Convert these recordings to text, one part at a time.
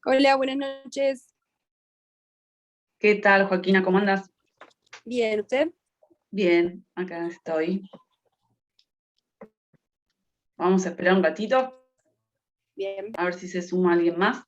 Hola, buenas noches. ¿Qué tal, Joaquina? ¿Cómo andas? Bien, ¿usted? Bien, acá estoy. Vamos a esperar un ratito, Bien. a ver si se suma alguien más.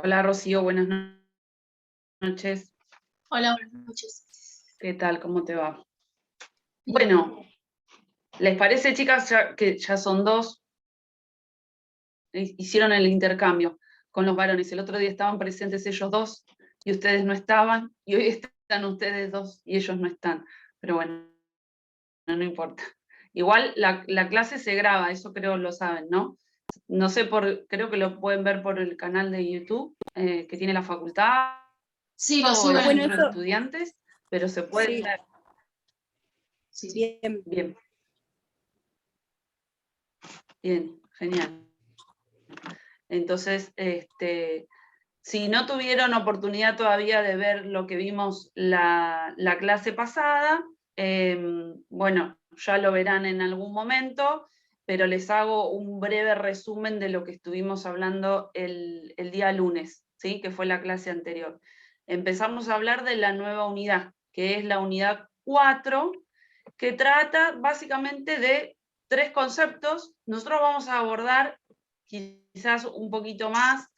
Hola, Rocío, buenas noches. Hola, buenas noches. ¿Qué tal? ¿Cómo te va? Bien. Bueno, ¿les parece, chicas, que ya son dos? Hicieron el intercambio con los varones. El otro día estaban presentes ellos dos y ustedes no estaban, y hoy están ustedes dos y ellos no están. Pero bueno, no importa. Igual la clase se graba, eso creo lo saben, ¿no? No sé, creo que lo pueden ver por el canal de YouTube que tiene la facultad. Sí, lo O suben. el Bueno, centro de eso. estudiantes, pero se puede Sí. ver. Sí. Bien. Bien. Bien, genial. Entonces, si no tuvieron oportunidad todavía de ver lo que vimos la clase pasada, bueno, ya lo verán en algún momento, pero les hago un breve resumen de lo que estuvimos hablando el día lunes, ¿sí? Que fue la clase anterior. Empezamos a hablar de la nueva unidad, que es la unidad 4, que trata básicamente de 3 conceptos. Nosotros vamos a abordar quizás un poquito más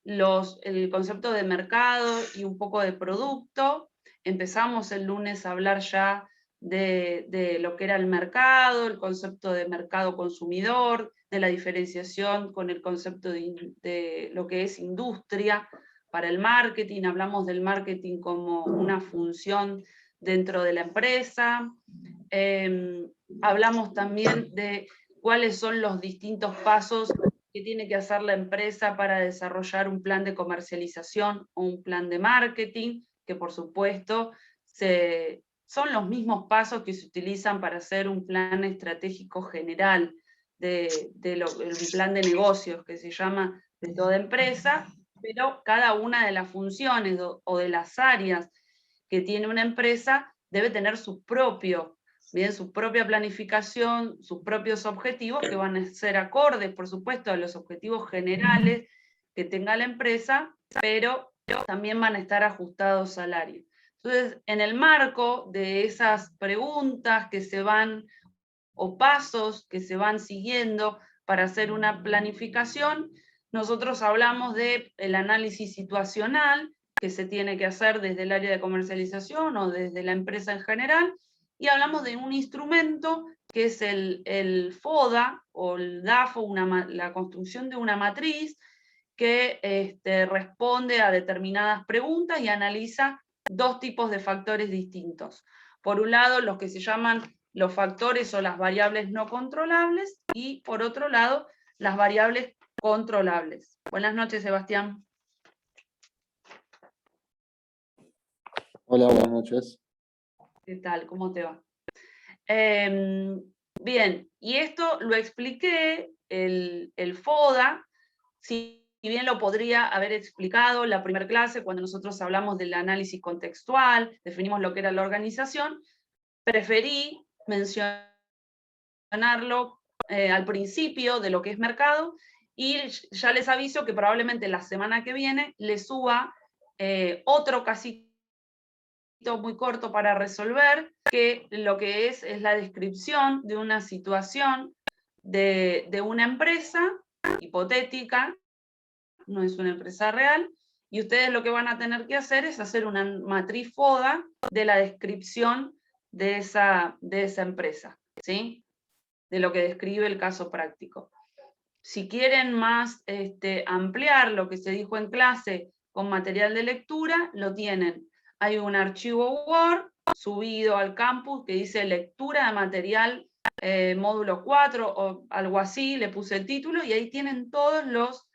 el concepto de mercado y un poco de producto. Empezamos el lunes a hablar ya de lo que era el mercado, el concepto de mercado consumidor, de la diferenciación con el concepto de lo que es industria. Para el marketing, hablamos del marketing como una función dentro de la empresa. Hablamos también de cuáles son los distintos pasos que tiene que hacer la empresa para desarrollar un plan de comercialización o un plan de marketing, que por supuesto son los mismos pasos que se utilizan para hacer un plan estratégico general un plan de negocios que se llama de toda empresa, pero cada una de las funciones o de las áreas que tiene una empresa debe tener su propia planificación, sus propios objetivos que van a ser acordes, por supuesto, a los objetivos generales que tenga la empresa, pero también van a estar ajustados al área. Entonces, en el marco de esas preguntas que se van, o pasos que se van siguiendo para hacer una planificación, nosotros hablamos del análisis situacional que se tiene que hacer desde el área de comercialización o desde la empresa en general, y hablamos de un instrumento que es el FODA o el DAFO, la construcción de una matriz que responde a determinadas preguntas y analiza dos tipos de factores distintos. Por un lado, los que se llaman los factores o las variables no controlables, y por otro lado, las variables controlables. Buenas noches, Sebastián. Hola, buenas noches. ¿Qué tal? ¿Cómo te va? Bien, y esto lo expliqué, el FODA, si bien lo podría haber explicado en la primera clase cuando nosotros hablamos del análisis contextual, definimos lo que era la organización, preferí mencionarlo al principio de lo que es mercado, y ya les aviso que probablemente la semana que viene les suba otro casito muy corto para resolver, que lo que es la descripción de una situación de una empresa hipotética, no es una empresa real, y ustedes lo que van a tener que hacer es hacer una matriz FODA de la descripción de esa empresa, ¿sí? De lo que describe el caso práctico. Si quieren más ampliar lo que se dijo en clase con material de lectura, lo tienen. Hay un archivo Word subido al campus que dice lectura de material módulo 4 o algo así, le puse el título, y ahí tienen todos los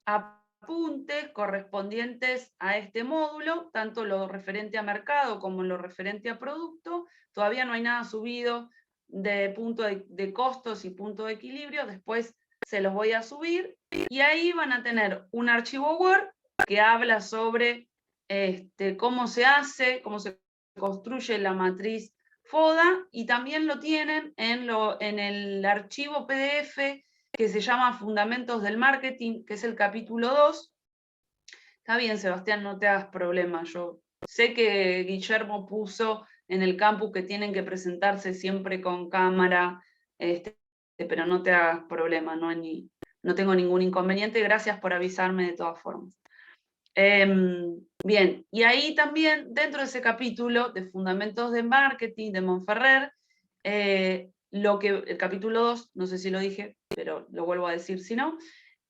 apuntes correspondientes a este módulo, tanto lo referente a mercado como lo referente a producto. Todavía no hay nada subido de punto de costos y punto de equilibrio, después se los voy a subir, y ahí van a tener un archivo Word que habla sobre cómo se hace, cómo se construye la matriz FODA, y también lo tienen en el archivo PDF que se llama Fundamentos del Marketing, que es el capítulo 2. Está bien, Sebastián, no te hagas problema. Yo sé que Guillermo puso en el campus que tienen que presentarse siempre con cámara, pero no te hagas problema, no tengo ningún inconveniente. Gracias por avisarme de todas formas. Bien, y ahí también, dentro de ese capítulo de Fundamentos de Marketing de Monferrer, el capítulo 2, no sé si lo dije, pero lo vuelvo a decir si no,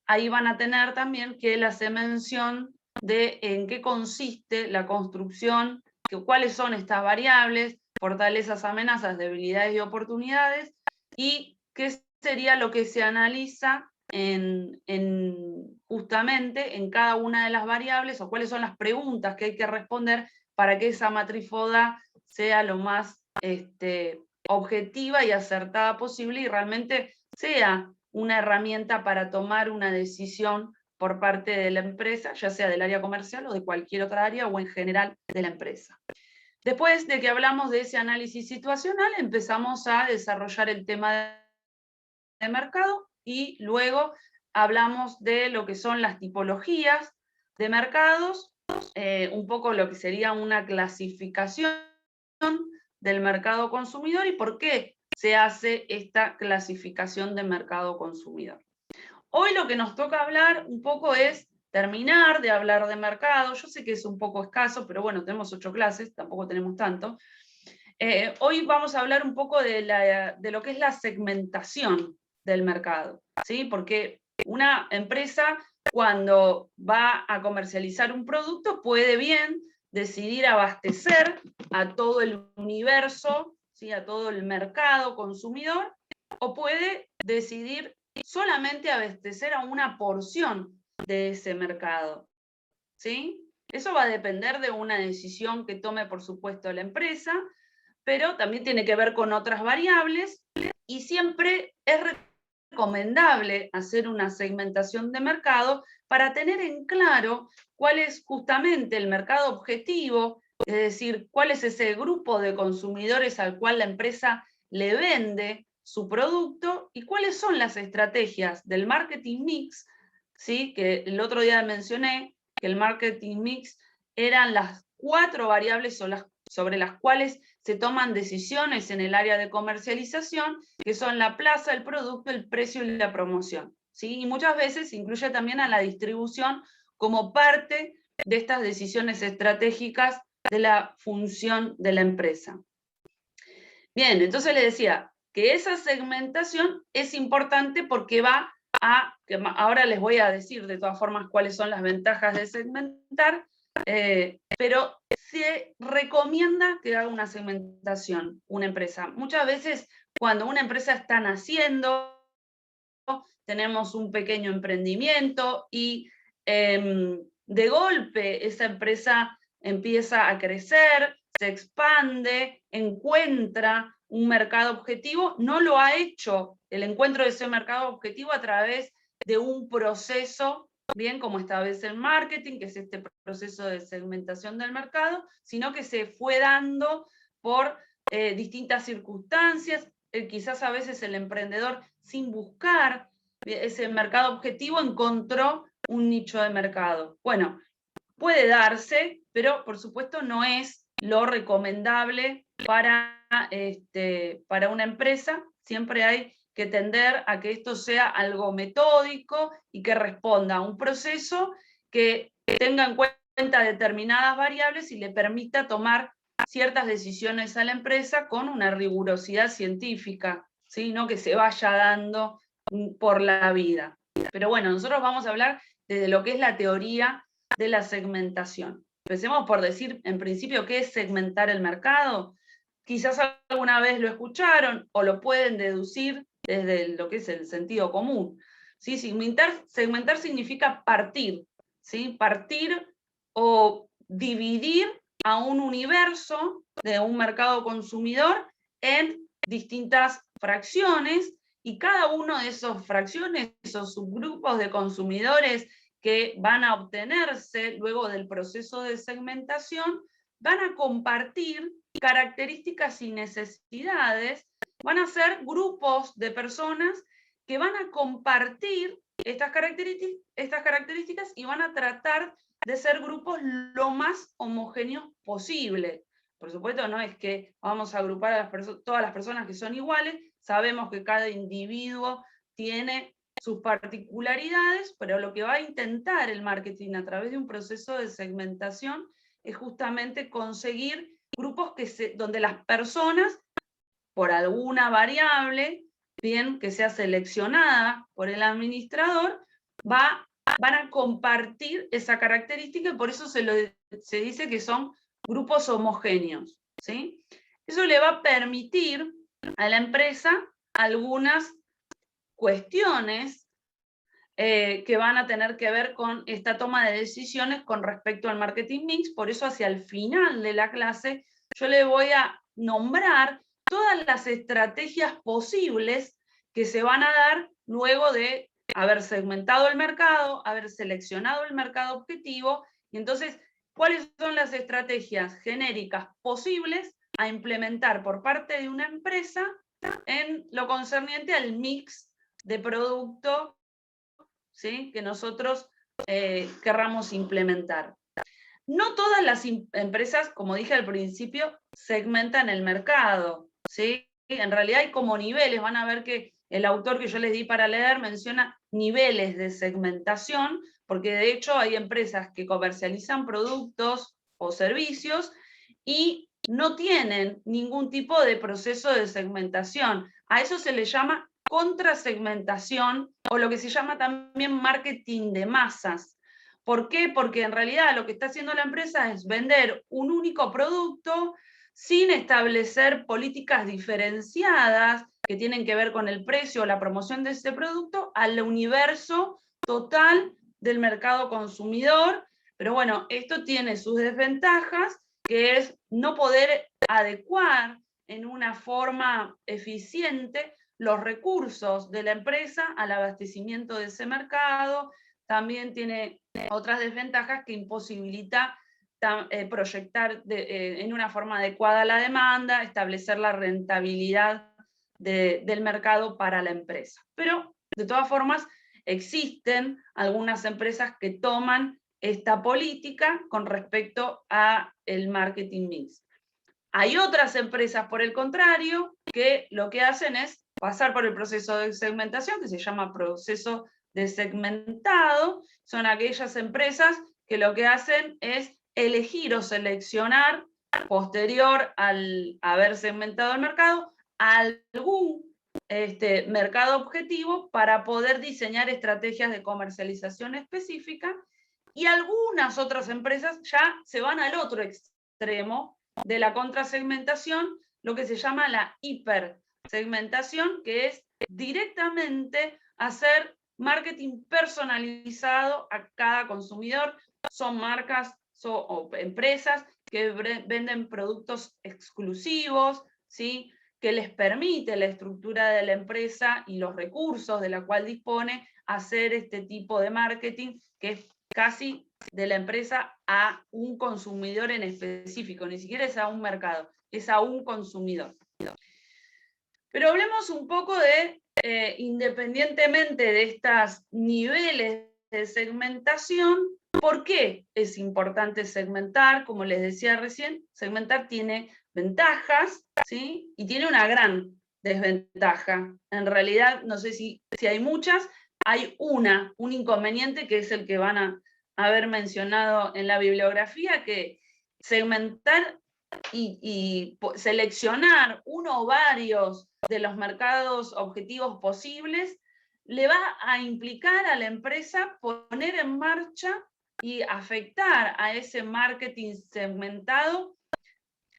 ahí van a tener también que él hace mención de en qué consiste la construcción, cuáles son estas variables, fortalezas, amenazas, debilidades y oportunidades, y qué sería lo que se analiza justamente en cada una de las variables, o cuáles son las preguntas que hay que responder para que esa matriz FODA sea lo más objetiva y acertada posible, y realmente sea una herramienta para tomar una decisión por parte de la empresa, ya sea del área comercial o de cualquier otra área, o en general de la empresa. Después de que hablamos de ese análisis situacional, empezamos a desarrollar el tema de mercado, y luego hablamos de lo que son las tipologías de mercados, un poco lo que sería una clasificación del mercado consumidor y por qué se hace esta clasificación de mercado consumidor. Hoy lo que nos toca hablar un poco es terminar de hablar de mercado. Yo sé que es un poco escaso, pero bueno, tenemos 8 clases, tampoco tenemos tanto. Hoy vamos a hablar un poco de lo que es la segmentación del mercado, ¿sí? Porque una empresa, cuando va a comercializar un producto, puede bien decidir abastecer a todo el universo, ¿sí? A todo el mercado consumidor, o puede decidir solamente abastecer a una porción de ese mercado, ¿sí? Eso va a depender de una decisión que tome, por supuesto, la empresa, pero también tiene que ver con otras variables, y siempre es recomendable hacer una segmentación de mercado para tener en claro cuál es justamente el mercado objetivo, es decir, cuál es ese grupo de consumidores al cual la empresa le vende su producto, y cuáles son las estrategias del marketing mix, ¿sí? Que el otro día mencioné que el marketing mix eran las 4 variables sobre las cuales se toman decisiones en el área de comercialización, que son la plaza, el producto, el precio y la promoción, ¿sí? Y muchas veces incluye también a la distribución como parte de estas decisiones estratégicas de la función de la empresa. Bien, entonces les decía, que esa segmentación es importante porque va a, que ahora les voy a decir de todas formas cuáles son las ventajas de segmentar, pero se recomienda que haga una segmentación una empresa. Muchas veces cuando una empresa está naciendo, tenemos un pequeño emprendimiento y de golpe esa empresa empieza a crecer, se expande, encuentra un mercado objetivo, no lo ha hecho el encuentro de ese mercado objetivo a través de un proceso, bien como establece el marketing, que es este proceso de segmentación del mercado, sino que se fue dando por distintas circunstancias, quizás a veces el emprendedor sin buscar ese mercado objetivo encontró un nicho de mercado. Bueno, puede darse, pero por supuesto no es lo recomendable para una empresa. Siempre hay que tender a que esto sea algo metódico y que responda a un proceso que tenga en cuenta determinadas variables y le permita tomar ciertas decisiones a la empresa con una rigurosidad científica, ¿sí? No que se vaya dando por la vida. Pero bueno, nosotros vamos a hablar desde lo que es la teoría de la segmentación. Empecemos por decir, en principio, ¿qué es segmentar el mercado? Quizás alguna vez lo escucharon o lo pueden deducir desde lo que es el sentido común. ¿Sí? Segmentar significa partir, ¿sí? Partir o dividir a un universo de un mercado consumidor en distintas fracciones, y cada uno de esas fracciones, esos subgrupos de consumidores que van a obtenerse luego del proceso de segmentación, van a compartir características y necesidades, van a ser grupos de personas que van a compartir estas características y van a tratar de ser grupos lo más homogéneos posible. Por supuesto, no es que vamos a agrupar a todas las personas que son iguales, sabemos que cada individuo tiene sus particularidades, pero lo que va a intentar el marketing a través de un proceso de segmentación es justamente conseguir grupos donde las personas, por alguna variable, bien que sea seleccionada por el administrador, van a compartir esa característica, y por eso se dice que son grupos homogéneos, ¿sí? Eso le va a permitir a la empresa algunas cuestiones que van a tener que ver con esta toma de decisiones con respecto al marketing mix. Por eso hacia el final de la clase yo le voy a nombrar todas las estrategias posibles que se van a dar luego de haber segmentado el mercado, haber seleccionado el mercado objetivo, y entonces, ¿cuáles son las estrategias genéricas posibles a implementar por parte de una empresa en lo concerniente al mix de producto, ¿sí?, que nosotros querramos implementar? No todas las empresas, como dije al principio, segmentan el mercado, ¿sí? En realidad hay como niveles. Van a ver que el autor que yo les di para leer menciona niveles de segmentación, porque de hecho hay empresas que comercializan productos o servicios y no tienen ningún tipo de proceso de segmentación. A eso se le llama contrasegmentación, o lo que se llama también marketing de masas. ¿Por qué? Porque en realidad lo que está haciendo la empresa es vender un único producto sin establecer políticas diferenciadas que tienen que ver con el precio o la promoción de ese producto al universo total del mercado consumidor. Pero bueno, esto tiene sus desventajas, que es no poder adecuar en una forma eficiente los recursos de la empresa al abastecimiento de ese mercado. También tiene otras desventajas que imposibilita proyectar en una forma adecuada la demanda, establecer la rentabilidad del mercado para la empresa. Pero, de todas formas, existen algunas empresas que toman esta política con respecto al marketing mix. Hay otras empresas, por el contrario, que lo que hacen es pasar por el proceso de segmentación, que se llama proceso de segmentado. Son aquellas empresas que lo que hacen es elegir o seleccionar, posterior al haber segmentado el mercado, algún mercado objetivo para poder diseñar estrategias de comercialización específica, y algunas otras empresas ya se van al otro extremo de la contrasegmentación, lo que se llama la hipersegmentación, que es directamente hacer marketing personalizado a cada consumidor. Son marcas o empresas que venden productos exclusivos, ¿sí?, que les permite la estructura de la empresa y los recursos de la cual dispone hacer este tipo de marketing, que es casi de la empresa a un consumidor en específico, ni siquiera es a un mercado, es a un consumidor. Pero hablemos un poco de, independientemente de estos niveles de segmentación, ¿por qué es importante segmentar? Como les decía recién, segmentar tiene ventajas, ¿sí?, y tiene una gran desventaja. En realidad, no sé si hay muchas, hay un inconveniente que es el que van a haber mencionado en la bibliografía, que segmentar y seleccionar uno o varios de los mercados objetivos posibles le va a implicar a la empresa poner en marcha y afectar a ese marketing segmentado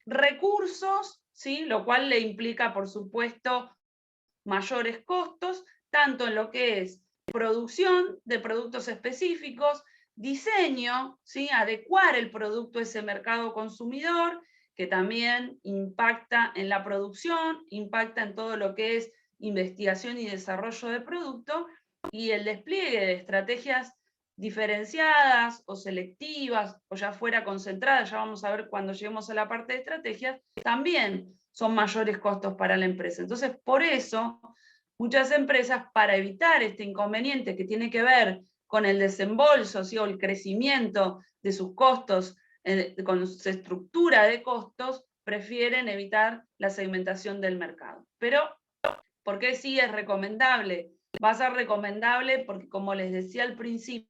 recursos, ¿sí?, lo cual le implica, por supuesto, mayores costos, tanto en lo que es producción de productos específicos, diseño, ¿sí?, adecuar el producto a ese mercado consumidor, que también impacta en la producción, impacta en todo lo que es investigación y desarrollo de producto, y el despliegue de estrategias diferenciadas o selectivas, o ya fuera concentradas, ya vamos a ver cuando lleguemos a la parte de estrategias, también son mayores costos para la empresa. Entonces, por eso, muchas empresas, para evitar este inconveniente que tiene que ver con el desembolso, ¿sí?, o el crecimiento de sus costos, con su estructura de costos, prefieren evitar la segmentación del mercado. Pero, ¿por qué sí es recomendable? Va a ser recomendable porque, como les decía al principio,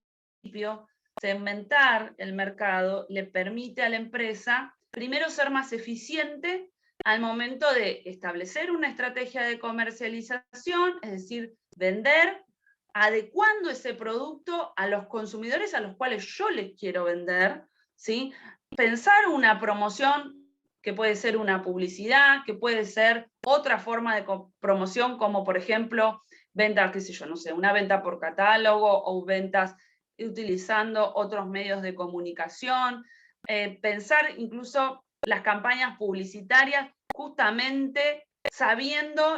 segmentar el mercado le permite a la empresa, primero, ser más eficiente al momento de establecer una estrategia de comercialización, es decir, vender, adecuando ese producto a los consumidores a los cuales yo les quiero vender, ¿sí? Pensar una promoción que puede ser una publicidad, que puede ser otra forma de promoción, como por ejemplo, venta, qué sé yo, no sé, una venta por catálogo o ventas utilizando otros medios de comunicación, pensar incluso las campañas publicitarias justamente sabiendo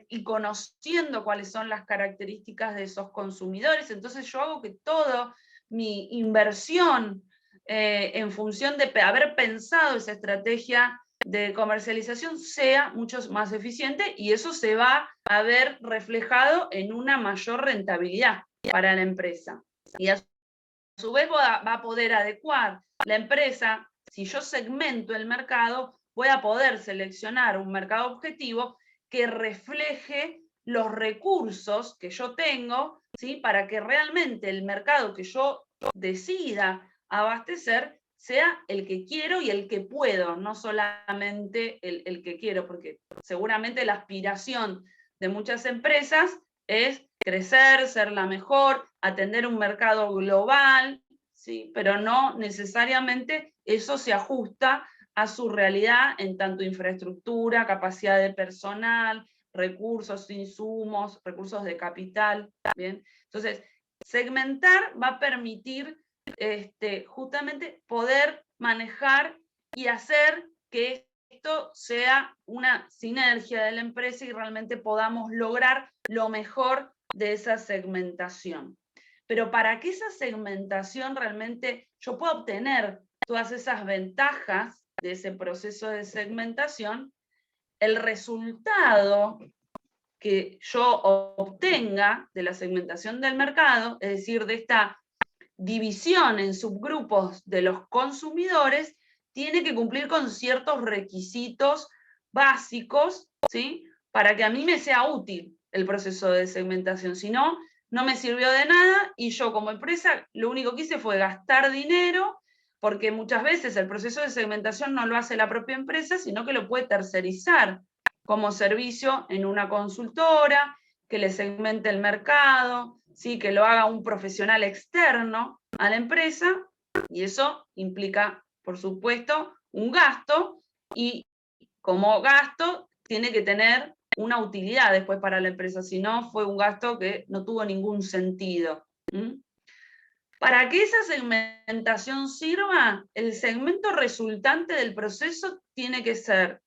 y conociendo cuáles son las características de esos consumidores. Entonces yo hago que toda mi inversión en función de haber pensado esa estrategia de comercialización sea mucho más eficiente, y eso se va a ver reflejado en una mayor rentabilidad para la empresa. Y a su vez va a poder adecuar la empresa. Si yo segmento el mercado, voy a poder seleccionar un mercado objetivo que refleje los recursos que yo tengo, ¿sí?, para que realmente el mercado que yo decida abastecer sea el que quiero y el que puedo, no solamente el que quiero, porque seguramente la aspiración de muchas empresas es crecer, ser la mejor, atender un mercado global, ¿sí?, pero no necesariamente eso se ajusta a su realidad en tanto infraestructura, capacidad de personal, recursos, insumos, recursos de capital, ¿bien? Entonces, segmentar va a permitir justamente poder manejar y hacer que esto sea una sinergia de la empresa y realmente podamos lograr lo mejor de esa segmentación. Pero para que esa segmentación realmente yo pueda obtener todas esas ventajas de ese proceso de segmentación, el resultado que yo obtenga de la segmentación del mercado, es decir, de esta división en subgrupos de los consumidores, tiene que cumplir con ciertos requisitos básicos, ¿sí?, para que a mí me sea útil el proceso de segmentación. Si no, no me sirvió de nada, y yo como empresa lo único que hice fue gastar dinero, porque muchas veces el proceso de segmentación no lo hace la propia empresa, sino que lo puede tercerizar como servicio en una consultora, que le segmente el mercado, ¿sí? Que lo haga un profesional externo a la empresa, y eso implica, por supuesto, un gasto, y como gasto tiene que tener una utilidad después para la empresa, si no fue un gasto que no tuvo ningún sentido. Para que esa segmentación sirva, el segmento resultante del proceso tiene que ser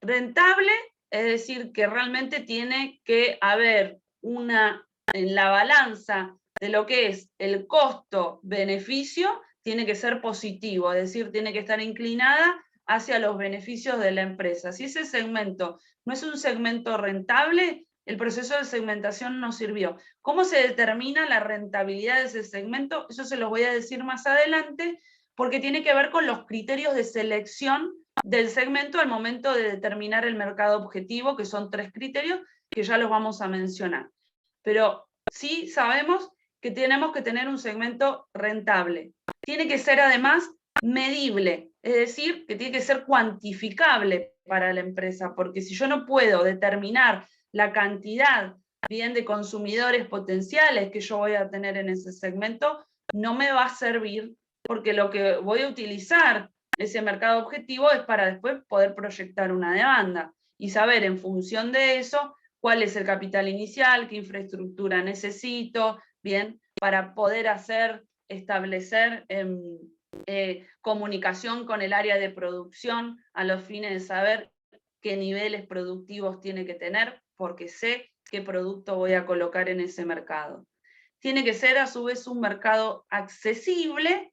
rentable, es decir, que realmente tiene que haber en la balanza de lo que es el costo-beneficio, tiene que ser positivo, es decir, tiene que estar inclinada hacia los beneficios de la empresa. Si ese segmento no es un segmento rentable, el proceso de segmentación no sirvió. ¿Cómo se determina la rentabilidad de ese segmento? Eso se los voy a decir más adelante, porque tiene que ver con los criterios de selección del segmento al momento de determinar el mercado objetivo, que son 3 criterios que ya los vamos a mencionar. Pero sí sabemos que tenemos que tener un segmento rentable. Tiene que ser además medible, es decir, que tiene que ser cuantificable para la empresa, porque si yo no puedo determinar la cantidad bien de consumidores potenciales que yo voy a tener en ese segmento, no me va a servir, porque lo que voy a utilizar ese mercado objetivo es para después poder proyectar una demanda y saber en función de eso cuál es el capital inicial, qué infraestructura necesito, bien, para poder establecer comunicación con el área de producción a los fines de saber qué niveles productivos tiene que tener, porque sé qué producto voy a colocar en ese mercado. Tiene que ser a su vez un mercado accesible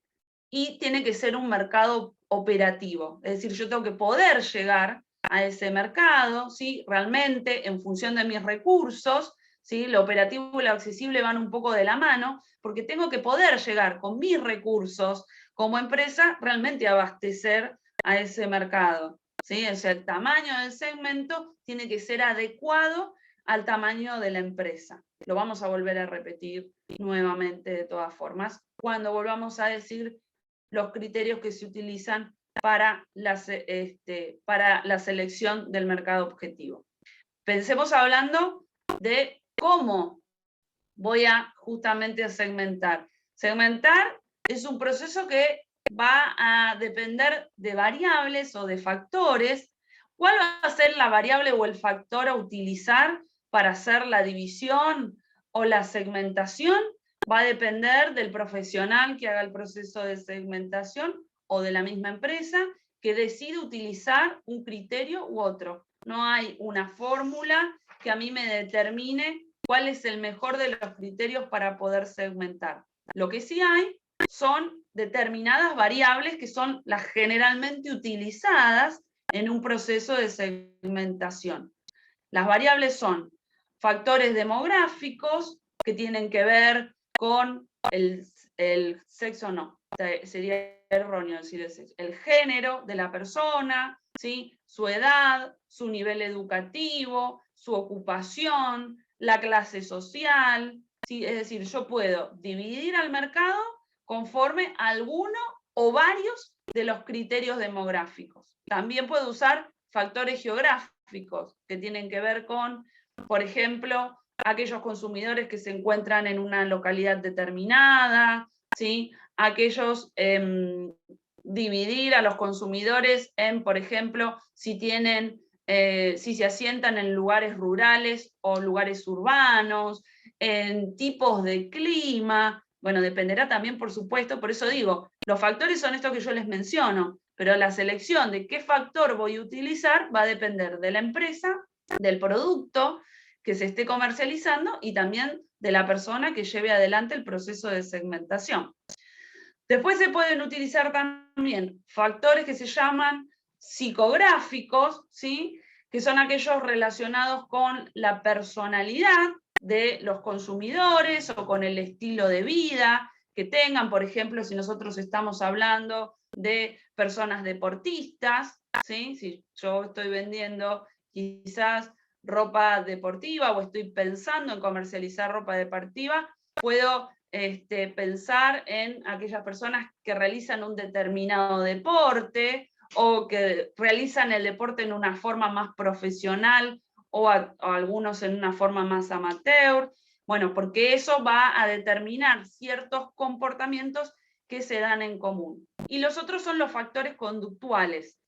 y tiene que ser un mercado operativo. Es decir, yo tengo que poder llegar a ese mercado, ¿sí? Realmente en función de mis recursos, ¿sí? Lo operativo y lo accesible van un poco de la mano, porque tengo que poder llegar con mis recursos como empresa realmente a abastecer a ese mercado, ¿sí? O sea, el tamaño del segmento tiene que ser adecuado al tamaño de la empresa. Lo vamos a volver a repetir nuevamente de todas formas, cuando volvamos a decir los criterios que se utilizan para la selección del mercado objetivo. Pensemos hablando de cómo voy a justamente segmentar. Segmentar es un proceso que va a depender de variables o de factores. ¿Cuál va a ser la variable o el factor a utilizar para hacer la división o la segmentación? Va a depender del profesional que haga el proceso de segmentación o de la misma empresa que decide utilizar un criterio u otro. No hay una fórmula que a mí me determine cuál es el mejor de los criterios para poder segmentar. Lo que sí hay son determinadas variables que son las generalmente utilizadas en un proceso de segmentación. Las variables son factores demográficos que tienen que ver con el sexo, no, sería erróneo decir el sexo, el género de la persona, ¿sí? Su edad, su nivel educativo, su ocupación, la clase social, ¿sí? Es decir, yo puedo dividir al mercado conforme a alguno o varios de los criterios demográficos. También puedo usar factores geográficos que tienen que ver con, por ejemplo, aquellos consumidores que se encuentran en una localidad determinada, ¿sí? Aquellos, dividir a los consumidores en, por ejemplo, si se asientan en lugares rurales o lugares urbanos, en tipos de clima. Bueno, dependerá también, por supuesto, por eso digo, los factores son estos que yo les menciono, pero la selección de qué factor voy a utilizar va a depender de la empresa, del producto que se esté comercializando y también de la persona que lleve adelante el proceso de segmentación. Después se pueden utilizar también factores que se llaman psicográficos, ¿sí? Que son aquellos relacionados con la personalidad de los consumidores o con el estilo de vida que tengan. Por ejemplo, si nosotros estamos hablando de personas deportistas, ¿sí? Si yo estoy vendiendo quizás ropa deportiva o estoy pensando en comercializar ropa deportiva, puedo pensar en aquellas personas que realizan un determinado deporte o que realizan el deporte en una forma más profesional, o algunos en una forma más amateur. Bueno, porque eso va a determinar ciertos comportamientos que se dan en común. Y los otros son los factores conductuales,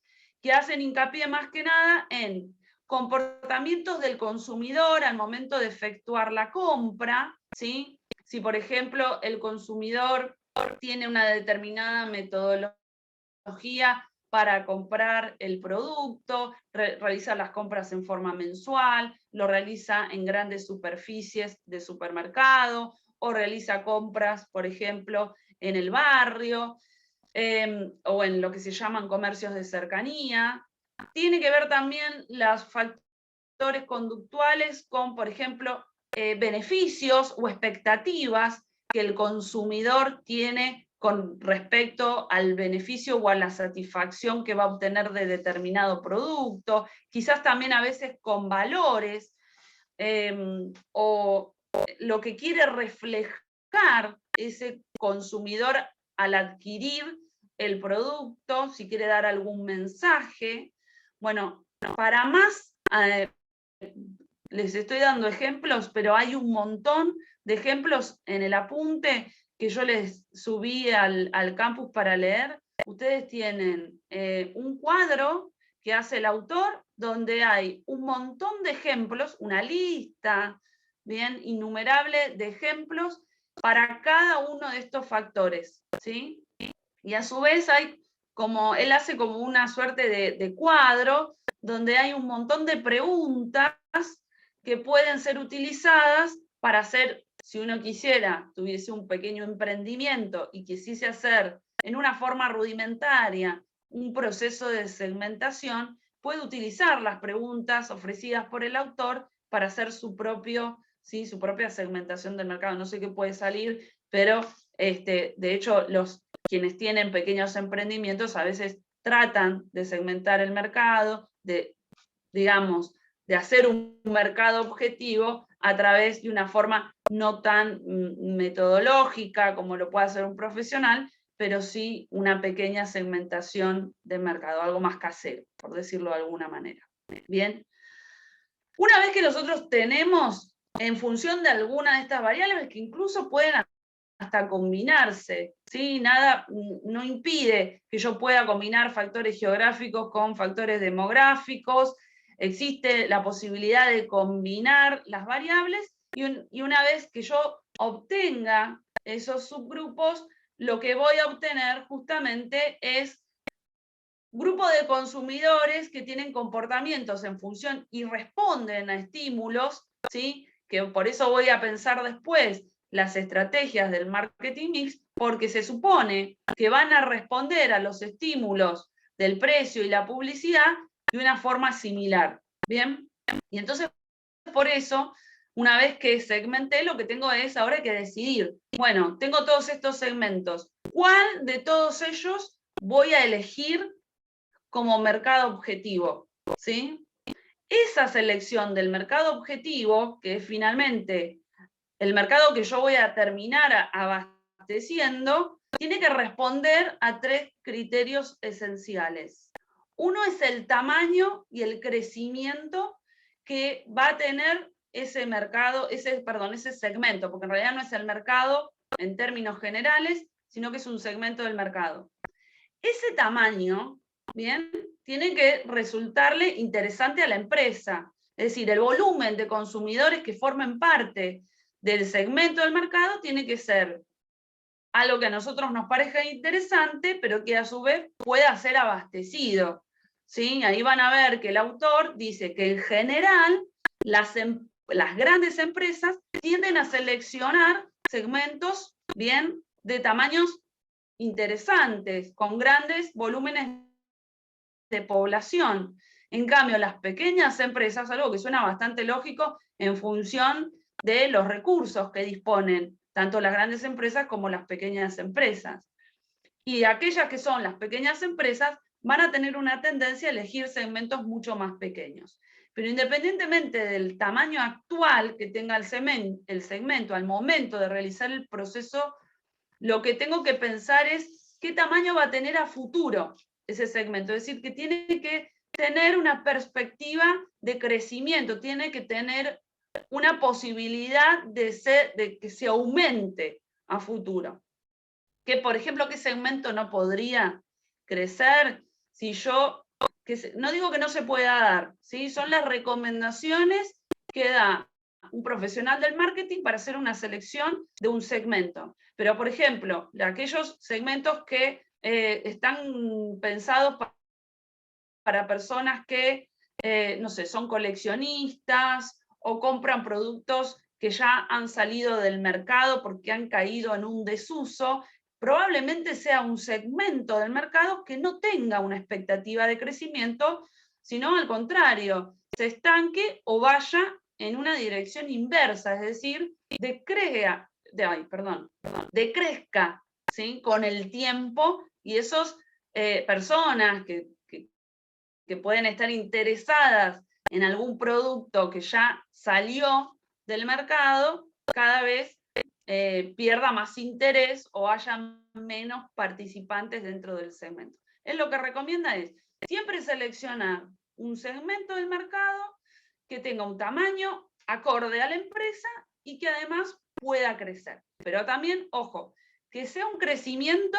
que hacen hincapié más que nada en comportamientos del consumidor al momento de efectuar la compra, ¿sí? Si, por ejemplo, el consumidor tiene una determinada metodología para comprar el producto, realiza las compras en forma mensual, lo realiza en grandes superficies de supermercado, o realiza compras, por ejemplo, en el barrio, o en lo que se llaman comercios de cercanía. Tiene que ver también los factores conductuales con, por ejemplo, beneficios o expectativas que el consumidor tiene con respecto al beneficio o a la satisfacción que va a obtener de determinado producto, quizás también a veces con valores, o lo que quiere reflejar ese consumidor al adquirir el producto, si quiere dar algún mensaje. Bueno, para más, les estoy dando ejemplos, pero hay un montón de ejemplos en el apunte que yo les subí al campus para leer. Ustedes tienen un cuadro que hace el autor, donde hay un montón de ejemplos, una lista bien innumerable de ejemplos para cada uno de estos factores, ¿sí? Y a su vez hay como, él hace como una suerte de cuadro, donde hay un montón de preguntas que pueden ser utilizadas para hacer, si uno quisiera, tuviese un pequeño emprendimiento y quisiese hacer en una forma rudimentaria un proceso de segmentación, puede utilizar las preguntas ofrecidas por el autor para hacer su propia segmentación del mercado. No sé qué puede salir, pero de hecho quienes tienen pequeños emprendimientos a veces tratan de segmentar el mercado, de hacer un mercado objetivo a través de una forma no tan metodológica como lo puede hacer un profesional, pero sí una pequeña segmentación de mercado, algo más casero, por decirlo de alguna manera. Bien. Una vez que nosotros tenemos, en función de alguna de estas variables, que incluso pueden hasta combinarse, ¿sí? Nada no impide que yo pueda combinar factores geográficos con factores demográficos. Existe la posibilidad de combinar las variables, y una vez que yo obtenga esos subgrupos, lo que voy a obtener justamente es grupo de consumidores que tienen comportamientos en función y responden a estímulos, ¿sí? Que por eso voy a pensar después las estrategias del marketing mix, porque se supone que van a responder a los estímulos del precio y la publicidad de una forma similar. ¿Bien? Y entonces, por eso, una vez que segmenté, lo que tengo es ahora que decidir, bueno, tengo todos estos segmentos, ¿cuál de todos ellos voy a elegir como mercado objetivo? ¿Sí? Esa selección del mercado objetivo, que es finalmente el mercado que yo voy a terminar abasteciendo, tiene que responder a 3 criterios esenciales. Uno es el tamaño y el crecimiento que va a tener ese mercado, ese segmento, porque en realidad no es el mercado en términos generales, sino que es un segmento del mercado. Ese tamaño, ¿bien?, tiene que resultarle interesante a la empresa. Es decir, el volumen de consumidores que formen parte del segmento del mercado tiene que ser algo que a nosotros nos parezca interesante, pero que a su vez pueda ser abastecido, ¿sí? Ahí van a ver que el autor dice que en general las grandes empresas tienden a seleccionar segmentos bien de tamaños interesantes, con grandes volúmenes de población. En cambio, las pequeñas empresas, algo que suena bastante lógico en función de los recursos que disponen tanto las grandes empresas como las pequeñas empresas. Y aquellas que son las pequeñas empresas van a tener una tendencia a elegir segmentos mucho más pequeños. Pero independientemente del tamaño actual que tenga el segmento al momento de realizar el proceso, lo que tengo que pensar es qué tamaño va a tener a futuro ese segmento, es decir, que tiene que tener una perspectiva de crecimiento, tiene que tener una posibilidad de que se aumente a futuro. Que, por ejemplo, ¿qué segmento no podría crecer si yo, no digo que no se pueda dar, ¿sí? Son las recomendaciones que da un profesional del marketing para hacer una selección de un segmento. Pero, por ejemplo, de aquellos segmentos que están pensados para personas que, no sé, son coleccionistas o compran productos que ya han salido del mercado porque han caído en un desuso, probablemente sea un segmento del mercado que no tenga una expectativa de crecimiento, sino al contrario, se estanque o vaya en una dirección inversa, es decir, decrezca, ¿sí? Con el tiempo, y esas personas que pueden estar interesadas en algún producto que ya salió del mercado, cada vez pierda más interés o haya menos participantes dentro del segmento. Él lo que recomienda es siempre seleccionar un segmento del mercado que tenga un tamaño acorde a la empresa y que además pueda crecer. Pero también, ojo, que sea un crecimiento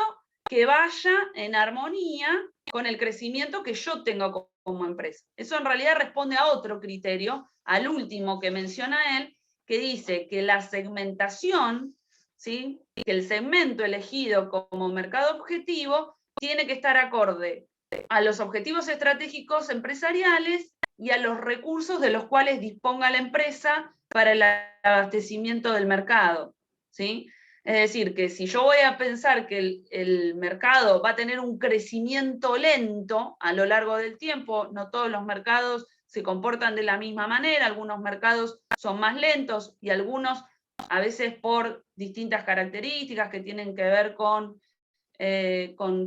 que vaya en armonía con el crecimiento que yo tengo como empresa. Eso en realidad responde a otro criterio, al último que menciona él, que dice que la segmentación, ¿sí? Que el segmento elegido como mercado objetivo tiene que estar acorde a los objetivos estratégicos empresariales y a los recursos de los cuales disponga la empresa para el abastecimiento del mercado, ¿sí? Es decir, que si yo voy a pensar que el mercado va a tener un crecimiento lento a lo largo del tiempo, no todos los mercados se comportan de la misma manera, algunos mercados son más lentos y algunos a veces por distintas características que tienen que ver con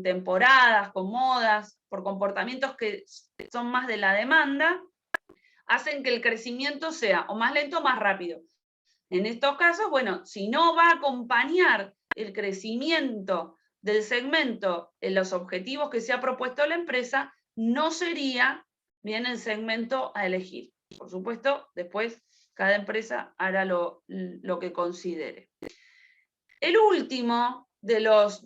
temporadas, con modas, por comportamientos que son más de la demanda, hacen que el crecimiento sea o más lento o más rápido. En estos casos, bueno, si no va a acompañar el crecimiento del segmento en los objetivos que se ha propuesto la empresa, no sería bien el segmento a elegir. Por supuesto, después cada empresa hará lo que considere. El último de los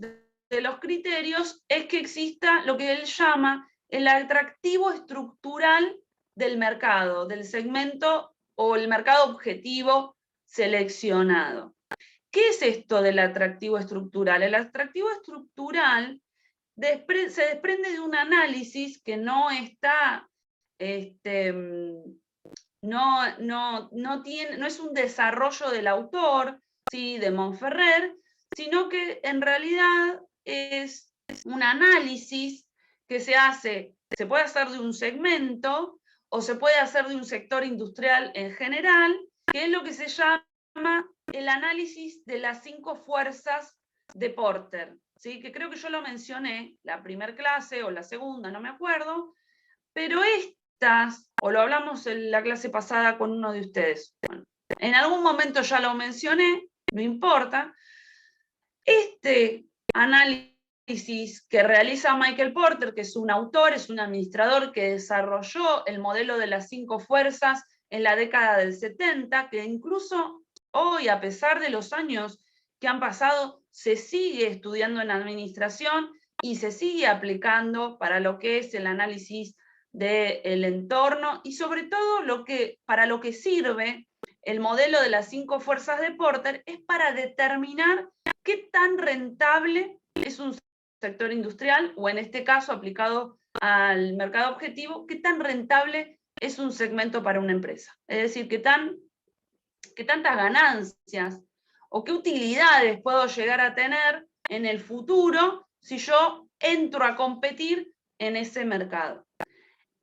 criterios es que exista lo que él llama el atractivo estructural del mercado, del segmento o el mercado objetivo seleccionado. ¿Qué es esto del atractivo estructural? El atractivo estructural se desprende de un análisis que no está, no es un desarrollo del autor, ¿sí? De Montferrer, sino que en realidad es un análisis que se puede hacer de un segmento o se puede hacer de un sector industrial en general, que es lo que se llama el análisis de las 5 fuerzas de Porter, ¿sí? Que creo que yo lo mencioné la primera clase o la segunda, no me acuerdo, pero estas, o lo hablamos en la clase pasada con uno de ustedes, bueno, en algún momento ya lo mencioné, no importa. Este análisis que realiza Michael Porter, que es un autor, es un administrador que desarrolló el modelo de las 5 fuerzas en la década del 70, que incluso hoy, a pesar de los años que han pasado, se sigue estudiando en administración y se sigue aplicando para lo que es el análisis del entorno y sobre todo para lo que sirve el modelo de las 5 fuerzas de Porter es para determinar qué tan rentable es un sector industrial, o en este caso aplicado al mercado objetivo, qué tan rentable es un segmento para una empresa. Es decir, qué tantas ganancias o qué utilidades puedo llegar a tener en el futuro si yo entro a competir en ese mercado.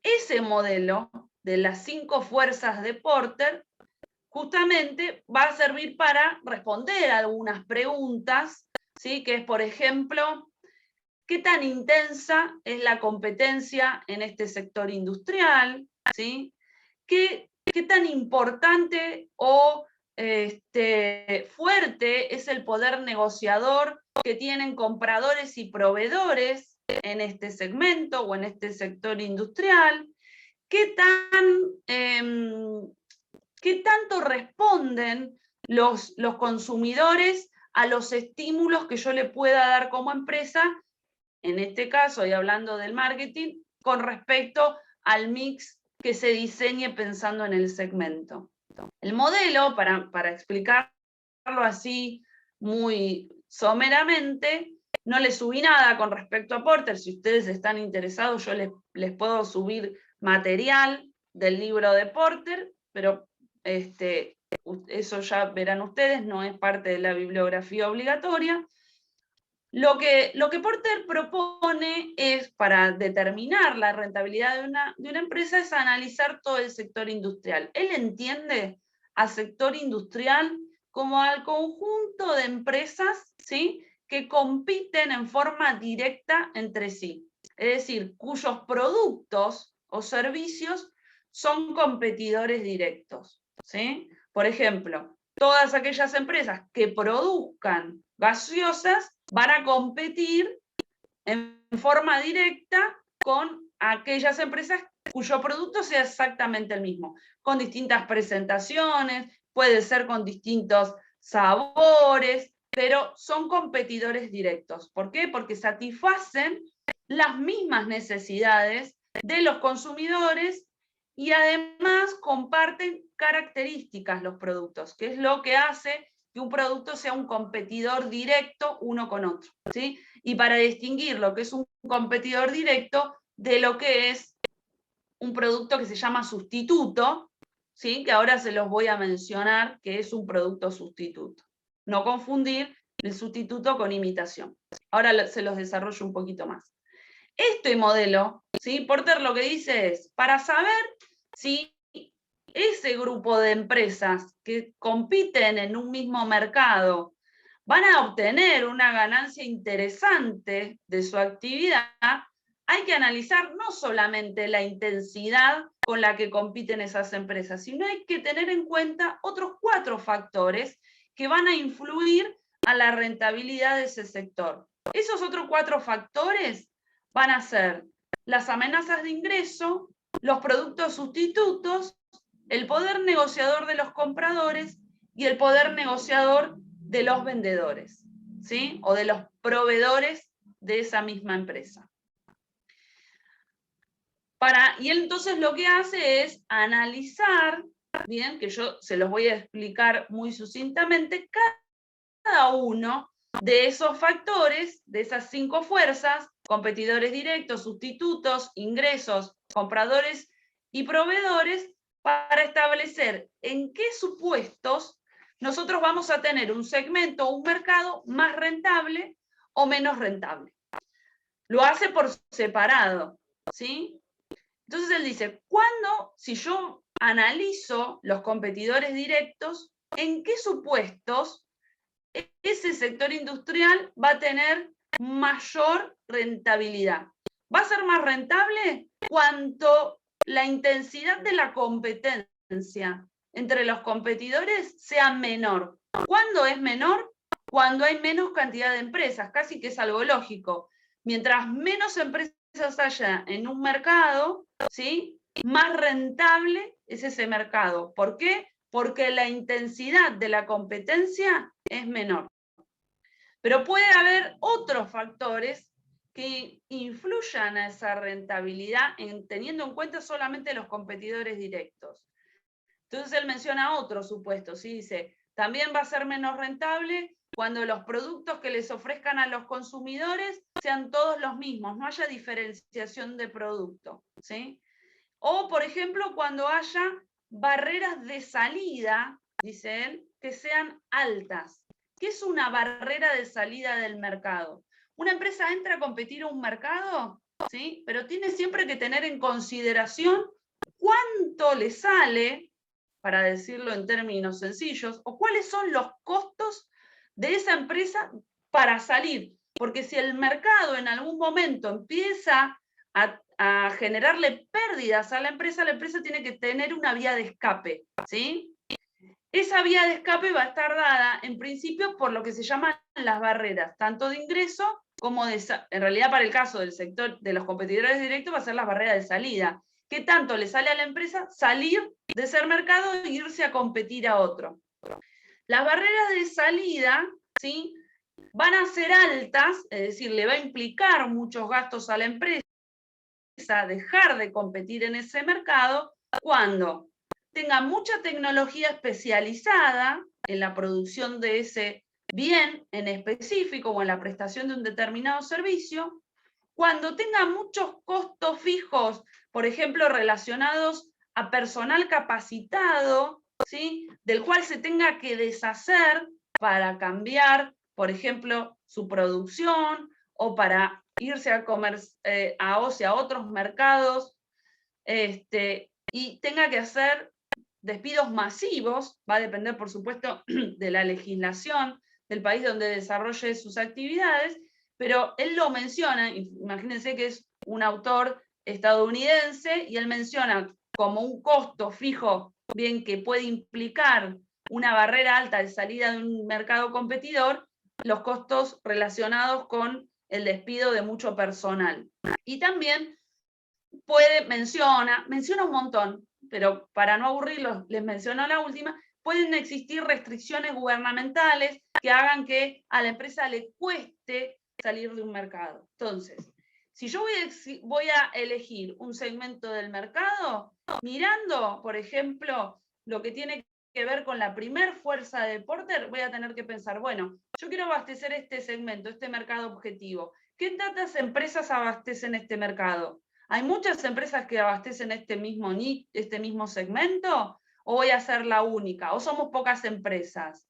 Ese modelo de las 5 fuerzas de Porter justamente va a servir para responder a algunas preguntas, ¿sí? Que es, por ejemplo, ¿qué tan intensa es la competencia en este sector industrial? ¿Sí? ¿Qué tan importante o fuerte es el poder negociador que tienen compradores y proveedores en este segmento o en este sector industrial, qué tanto responden los consumidores a los estímulos que yo le pueda dar como empresa, en este caso, y hablando del marketing, con respecto al mix que se diseñe pensando en el segmento. El modelo, para explicarlo así muy someramente, no les subí nada con respecto a Porter. Si ustedes están interesados, yo les puedo subir material del libro de Porter, pero eso ya verán ustedes, no es parte de la bibliografía obligatoria. Lo que Porter propone es, para determinar la rentabilidad de una empresa, es analizar todo el sector industrial. Él entiende al sector industrial como al conjunto de empresas, ¿sí?, que compiten en forma directa entre sí. Es decir, cuyos productos o servicios son competidores directos, ¿sí? Por ejemplo, todas aquellas empresas que produzcan gaseosas van a competir en forma directa con aquellas empresas cuyo producto sea exactamente el mismo, con distintas presentaciones, puede ser con distintos sabores, pero son competidores directos. ¿Por qué? Porque satisfacen las mismas necesidades de los consumidores y además comparten características los productos, que es lo que hace que un producto sea un competidor directo uno con otro, ¿sí? Y para distinguir lo que es un competidor directo de lo que es un producto que se llama sustituto, ¿sí?, que ahora se los voy a mencionar, que es un producto sustituto. No confundir el sustituto con imitación. Ahora se los desarrollo un poquito más. Este modelo, ¿sí?, Porter lo que dice es, para saber si ese grupo de empresas que compiten en un mismo mercado van a obtener una ganancia interesante de su actividad, hay que analizar no solamente la intensidad con la que compiten esas empresas, sino hay que tener en cuenta otros 4 factores que van a influir a la rentabilidad de ese sector. Esos otros 4 factores van a ser las amenazas de ingreso, los productos sustitutos, el poder negociador de los compradores y el poder negociador de los vendedores, ¿sí?, o de los proveedores de esa misma empresa. Y él entonces lo que hace es analizar, bien, que yo se los voy a explicar muy sucintamente, cada uno de esos factores, de esas 5 fuerzas, competidores directos, sustitutos, ingresos, compradores y proveedores, para establecer en qué supuestos nosotros vamos a tener un segmento o un mercado más rentable o menos rentable. Lo hace por separado, ¿sí? Entonces él dice, si yo analizo los competidores directos, ¿en qué supuestos ese sector industrial va a tener mayor rentabilidad? ¿Va a ser más rentable cuanto la intensidad de la competencia entre los competidores sea menor? ¿Cuándo es menor? Cuando hay menos cantidad de empresas, casi que es algo lógico. Mientras menos empresas haya en un mercado, ¿sí?, más rentable es ese mercado. ¿Por qué? Porque la intensidad de la competencia es menor. Pero puede haber otros factores que influyan a esa rentabilidad, teniendo en cuenta solamente los competidores directos. Entonces él menciona otros supuestos, ¿sí? Dice, también va a ser menos rentable cuando los productos que les ofrezcan a los consumidores sean todos los mismos, no haya diferenciación de producto, ¿sí? O, por ejemplo, cuando haya barreras de salida, dice él, que sean altas. ¿Qué es una barrera de salida del mercado? Una empresa entra a competir a un mercado, ¿sí?, pero tiene siempre que tener en consideración cuánto le sale, para decirlo en términos sencillos, o cuáles son los costos de esa empresa para salir. Porque si el mercado en algún momento empieza a generarle pérdidas a la empresa tiene que tener una vía de escape, ¿sí? Esa vía de escape va a estar dada, en principio, por lo que se llaman las barreras, tanto de ingreso en realidad para el caso del sector de los competidores directos va a ser las barreras de salida. ¿Qué tanto le sale a la empresa salir de ser mercado e irse a competir a otro? Las barreras de salida, ¿sí?, van a ser altas, es decir, le va a implicar muchos gastos a la empresa dejar de competir en ese mercado cuando tenga mucha tecnología especializada en la producción de ese bien en específico o en la prestación de un determinado servicio, cuando tenga muchos costos fijos, por ejemplo, relacionados a personal capacitado, ¿sí?, del cual se tenga que deshacer para cambiar, por ejemplo, su producción o para irse a otros mercados, y tenga que hacer despidos masivos, va a depender, por supuesto, de la legislación del país donde desarrolle sus actividades, pero él lo menciona, imagínense que es un autor estadounidense, y él menciona como un costo fijo, bien que puede implicar una barrera alta de salida de un mercado competidor, los costos relacionados con el despido de mucho personal. Y también menciona un montón, pero para no aburrirlos, les menciono la última, pueden existir restricciones gubernamentales que hagan que a la empresa le cueste salir de un mercado. Entonces, si yo voy a elegir un segmento del mercado, mirando, por ejemplo, lo que tiene que ver con la primer fuerza de Porter, voy a tener que pensar, bueno, yo quiero abastecer este segmento, este mercado objetivo. ¿Qué tantas empresas abastecen este mercado? ¿Hay muchas empresas que abastecen este mismo segmento? ¿O voy a ser la única? ¿O somos pocas empresas?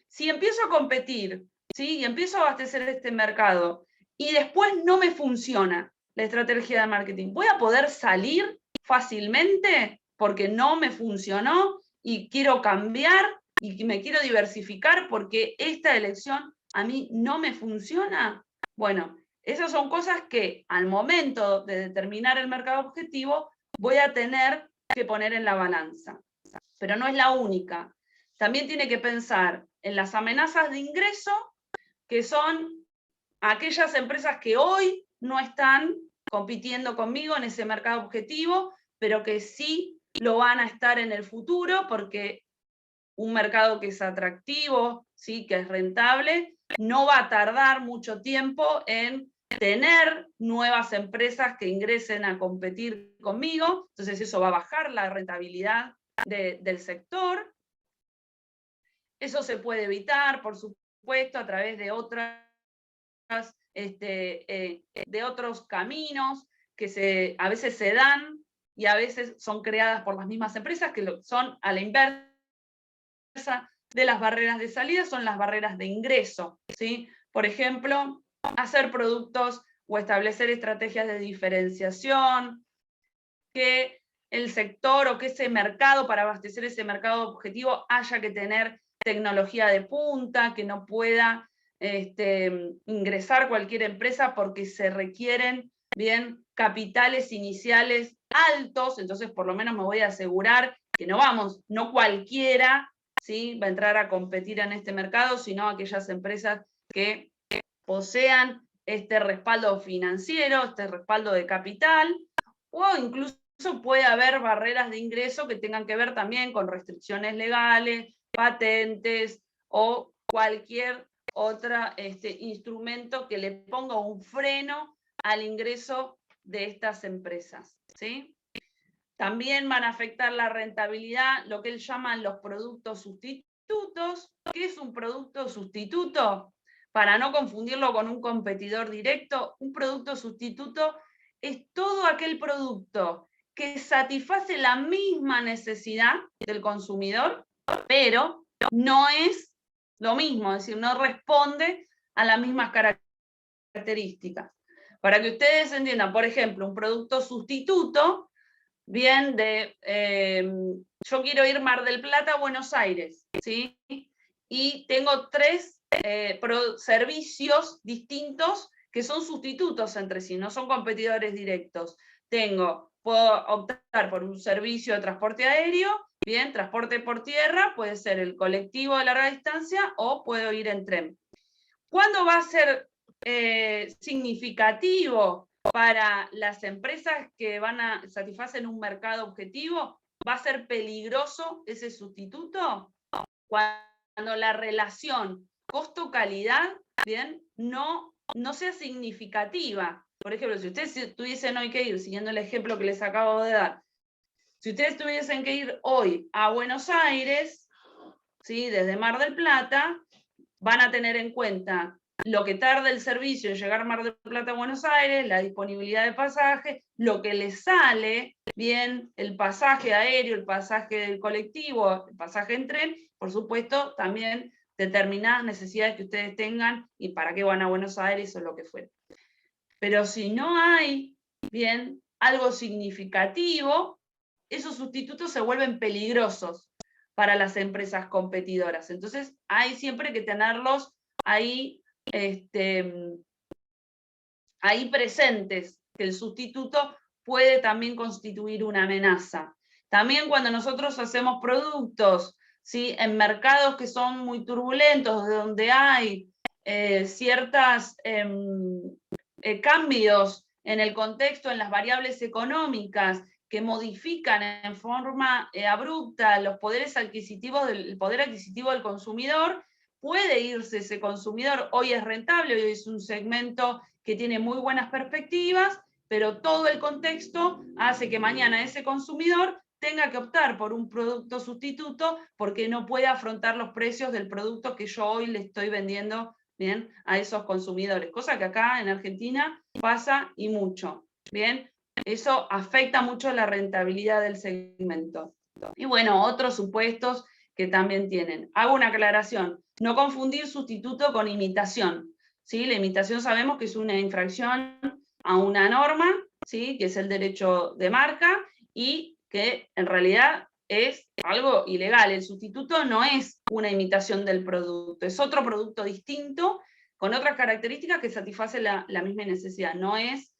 Si empiezo a competir, ¿sí?, y empiezo a abastecer este mercado, y después no me funciona la estrategia de marketing, ¿voy a poder salir fácilmente porque no me funcionó y quiero cambiar y me quiero diversificar porque esta elección a mí no me funciona? Bueno, esas son cosas que al momento de determinar el mercado objetivo voy a tener que poner en la balanza. Pero no es la única. También tiene que pensar en las amenazas de ingreso, que son aquellas empresas que hoy no están compitiendo conmigo en ese mercado objetivo, pero que sí lo van a estar en el futuro, porque un mercado que es atractivo, ¿sí?, que es rentable, no va a tardar mucho tiempo en tener nuevas empresas que ingresen a competir conmigo, entonces eso va a bajar la rentabilidad del sector. Eso se puede evitar, por supuesto, a través de otros caminos que a veces se dan y a veces son creadas por las mismas empresas, que son a la inversa de las barreras de salida, son las barreras de ingreso, ¿sí? Por ejemplo, hacer productos o establecer estrategias de diferenciación, que el sector o que ese mercado, para abastecer ese mercado objetivo, haya que tener tecnología de punta, que no pueda ingresar cualquier empresa porque se requieren, bien, capitales iniciales altos, entonces por lo menos me voy a asegurar que no cualquiera, ¿sí?, va a entrar a competir en este mercado, sino aquellas empresas que posean este respaldo financiero, este respaldo de capital, o incluso puede haber barreras de ingreso que tengan que ver también con restricciones legales, patentes o cualquier otro instrumento que le ponga un freno al ingreso de estas empresas, ¿sí? También van a afectar la rentabilidad, lo que él llama los productos sustitutos. ¿Qué es un producto sustituto? Para no confundirlo con un competidor directo, un producto sustituto es todo aquel producto que satisface la misma necesidad del consumidor, pero no es lo mismo, es decir, no responde a las mismas características. Para que ustedes entiendan, por ejemplo, un producto sustituto, bien, yo quiero ir Mar del Plata a Buenos Aires, ¿sí? Y tengo 3 servicios distintos que son sustitutos entre sí, no son competidores directos. Puedo optar por un servicio de transporte aéreo, bien, transporte por tierra, puede ser el colectivo de larga distancia o puedo ir en tren. ¿Cuándo va a ser significativo para las empresas que satisfacen un mercado objetivo, ¿va a ser peligroso ese sustituto? Cuando la relación costo-calidad, bien, no sea significativa. Por ejemplo, si ustedes tuviesen hoy que ir, siguiendo el ejemplo que les acabo de dar, si ustedes tuviesen que ir hoy a Buenos Aires, ¿sí?, desde Mar del Plata, van a tener en cuenta lo que tarda el servicio en llegar a Mar del Plata a Buenos Aires, la disponibilidad de pasaje, lo que les sale, bien, el pasaje aéreo, el pasaje del colectivo, el pasaje en tren, por supuesto, también determinadas necesidades que ustedes tengan y para qué van a Buenos Aires o lo que fuera. Pero si no hay, bien, algo significativo, esos sustitutos se vuelven peligrosos para las empresas competidoras. Entonces, hay siempre que tenerlos ahí, ahí presentes, que el sustituto puede también constituir una amenaza. También cuando nosotros hacemos productos, ¿sí?, en mercados que son muy turbulentos, donde hay ciertos cambios en el contexto, en las variables económicas, que modifican en forma abrupta los poderes adquisitivos el poder adquisitivo del consumidor, puede irse ese consumidor. Hoy es rentable, hoy es un segmento que tiene muy buenas perspectivas, pero todo el contexto hace que mañana ese consumidor tenga que optar por un producto sustituto porque no puede afrontar los precios del producto que yo hoy le estoy vendiendo, bien, a esos consumidores. Cosa que acá en Argentina pasa y mucho, bien. Eso afecta mucho la rentabilidad del segmento. Y bueno, otros supuestos que también tienen. Hago una aclaración. No confundir sustituto con imitación, ¿sí? La imitación sabemos que es una infracción a una norma, ¿sí?, que es el derecho de marca, y que en realidad es algo ilegal. El sustituto no es una imitación del producto, es otro producto distinto, con otras características que satisface la misma necesidad. No es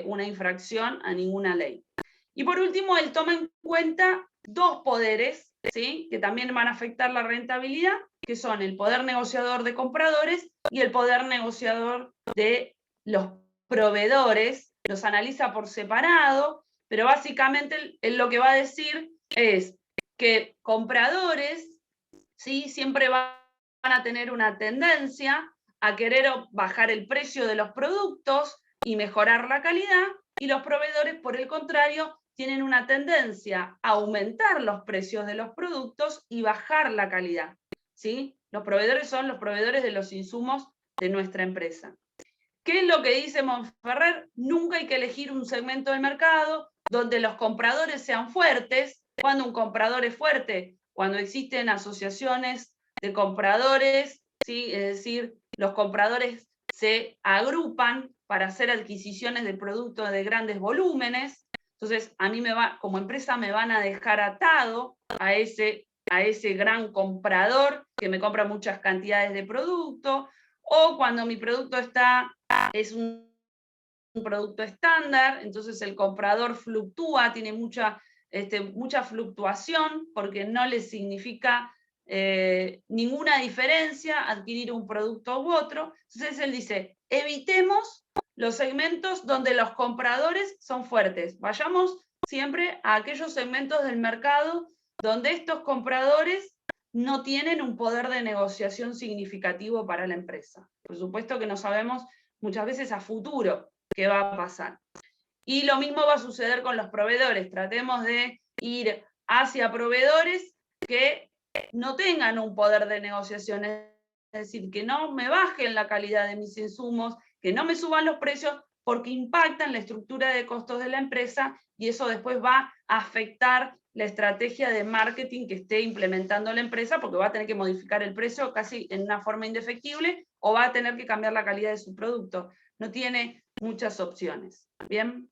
una infracción a ninguna ley. Y por último, él toma en cuenta dos poderes, ¿sí?, que también van a afectar la rentabilidad, que son el poder negociador de compradores y el poder negociador de los proveedores. Los analiza por separado, pero básicamente él lo que va a decir es que compradores, ¿sí?, siempre van a tener una tendencia a querer bajar el precio de los productos y mejorar la calidad, y los proveedores, por el contrario, tienen una tendencia a aumentar los precios de los productos y bajar la calidad, ¿sí? Los proveedores son los proveedores de los insumos de nuestra empresa. ¿Qué es lo que dice Monferrer? Nunca hay que elegir un segmento del mercado donde los compradores sean fuertes. ¿Cuándo un comprador es fuerte? Cuando existen asociaciones de compradores, ¿sí? Es decir, los compradores se agrupan para hacer adquisiciones de productos de grandes volúmenes. Entonces, a mí como empresa me van a dejar atado a ese gran comprador que me compra muchas cantidades de producto, o cuando mi producto es un producto estándar, entonces el comprador fluctúa, tiene mucha fluctuación, porque no le significa ninguna diferencia adquirir un producto u otro. Entonces él dice, evitemos los segmentos donde los compradores son fuertes, vayamos siempre a aquellos segmentos del mercado donde estos compradores no tienen un poder de negociación significativo para la empresa. Por supuesto que no sabemos muchas veces a futuro qué va a pasar. Y lo mismo va a suceder con los proveedores. Tratemos de ir hacia proveedores que no tengan un poder de negociación, es decir, que no me bajen la calidad de mis insumos, que no me suban los precios, porque impactan la estructura de costos de la empresa, y eso después va a afectar la estrategia de marketing que esté implementando la empresa, porque va a tener que modificar el precio casi en una forma indefectible, o va a tener que cambiar la calidad de su producto. No tiene muchas opciones. ¿Bien?